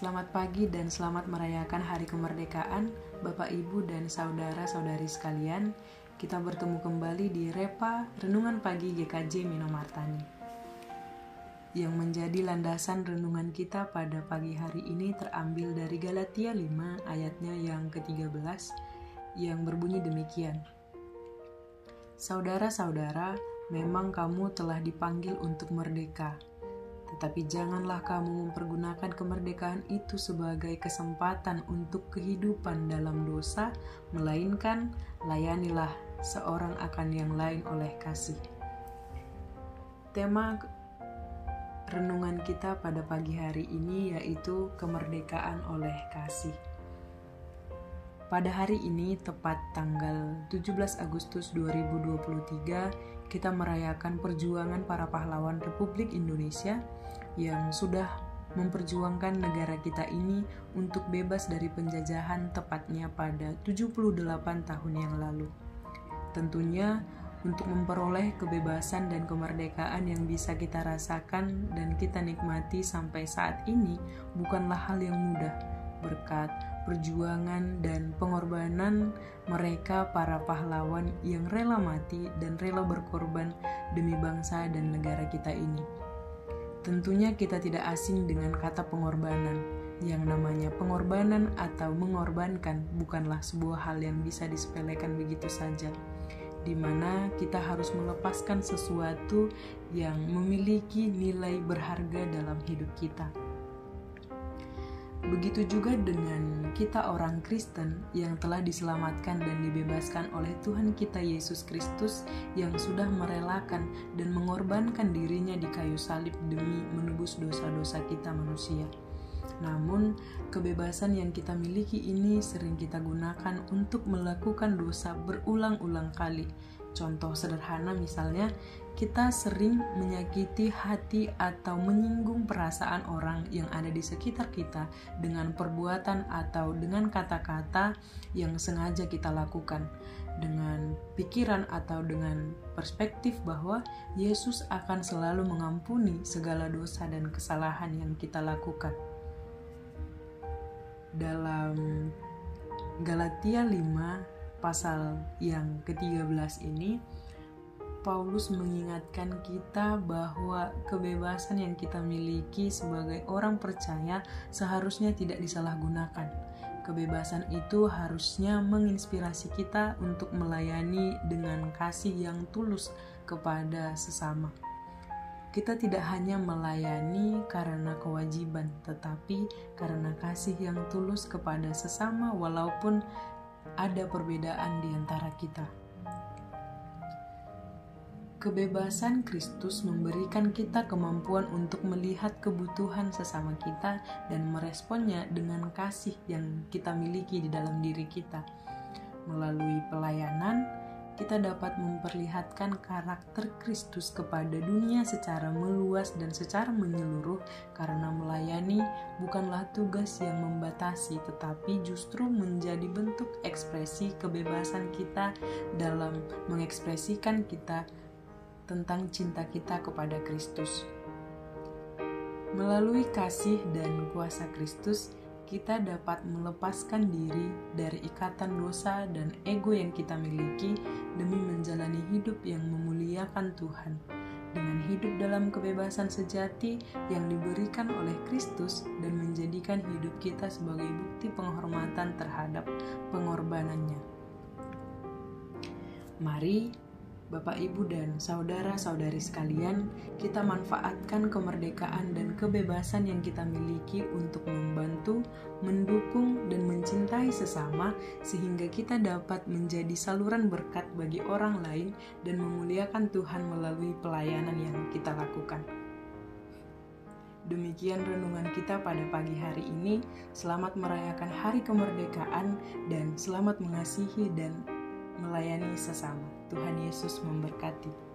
Selamat pagi dan selamat merayakan Hari Kemerdekaan, Bapak, Ibu, dan saudara-saudari sekalian. Kita bertemu kembali di Repa Renungan Pagi GKJ Minomartani. Yang menjadi landasan renungan kita pada pagi hari ini terambil dari Galatia 5 ayatnya yang ke-13 yang berbunyi demikian. Saudara-saudara, memang kamu telah dipanggil untuk merdeka. Tetapi janganlah kamu mempergunakan kemerdekaan itu sebagai kesempatan untuk kehidupan dalam dosa, melainkan layanilah seorang akan yang lain oleh kasih. Tema renungan kita pada pagi hari ini yaitu kemerdekaan oleh kasih. Pada hari ini, tepat tanggal 17 Agustus 2023, kita merayakan perjuangan para pahlawan Republik Indonesia yang sudah memperjuangkan negara kita ini untuk bebas dari penjajahan tepatnya pada 78 tahun yang lalu. Tentunya, untuk memperoleh kebebasan dan kemerdekaan yang bisa kita rasakan dan kita nikmati sampai saat ini bukanlah hal yang mudah, berkat perjuangan dan pengorbanan mereka para pahlawan yang rela mati dan rela berkorban demi bangsa dan negara kita ini. Tentunya kita tidak asing dengan kata pengorbanan. Yang namanya pengorbanan atau mengorbankan bukanlah sebuah hal yang bisa disepelekan begitu saja, di mana kita harus melepaskan sesuatu yang memiliki nilai berharga dalam hidup kita. Begitu juga dengan kita orang Kristen yang telah diselamatkan dan dibebaskan oleh Tuhan kita Yesus Kristus yang sudah merelakan dan mengorbankan dirinya di kayu salib demi menebus dosa-dosa kita manusia. Namun, kebebasan yang kita miliki ini sering kita gunakan untuk melakukan dosa berulang-ulang kali. Contoh sederhana misalnya, kita sering menyakiti hati atau menyinggung perasaan orang yang ada di sekitar kita dengan perbuatan atau dengan kata-kata yang sengaja kita lakukan, dengan pikiran atau dengan perspektif bahwa Yesus akan selalu mengampuni segala dosa dan kesalahan yang kita lakukan. Dalam Galatia 5 pasal yang ke-13 ini, Paulus mengingatkan kita bahwa kebebasan yang kita miliki sebagai orang percaya seharusnya tidak disalahgunakan. Kebebasan itu harusnya menginspirasi kita untuk melayani dengan kasih yang tulus kepada sesama. Kita tidak hanya melayani karena kewajiban, tetapi karena kasih yang tulus kepada sesama walaupun ada perbedaan di antara kita. Kebebasan Kristus memberikan kita kemampuan untuk melihat kebutuhan sesama kita dan meresponnya dengan kasih yang kita miliki di dalam diri kita. Melalui pelayanan, kita dapat memperlihatkan karakter Kristus kepada dunia secara meluas dan secara menyeluruh, karena melayani bukanlah tugas yang membatasi, tetapi justru menjadi bentuk ekspresi kebebasan kita dalam mengekspresikan kita tentang cinta kita kepada Kristus. Melalui kasih dan kuasa Kristus, kita dapat melepaskan diri dari ikatan dosa dan ego yang kita miliki demi menjalani hidup yang memuliakan Tuhan, dengan hidup dalam kebebasan sejati yang diberikan oleh Kristus dan menjadikan hidup kita sebagai bukti penghormatan terhadap pengorbanannya. Mari, Bapak, Ibu, dan saudara-saudari sekalian, kita manfaatkan kemerdekaan dan kebebasan yang kita miliki untuk membantu, mendukung, dan mencintai sesama sehingga kita dapat menjadi saluran berkat bagi orang lain dan memuliakan Tuhan melalui pelayanan yang kita lakukan. Demikian renungan kita pada pagi hari ini. Selamat merayakan Hari Kemerdekaan dan selamat mengasihi dan melayani sesama. Tuhan Yesus memberkati.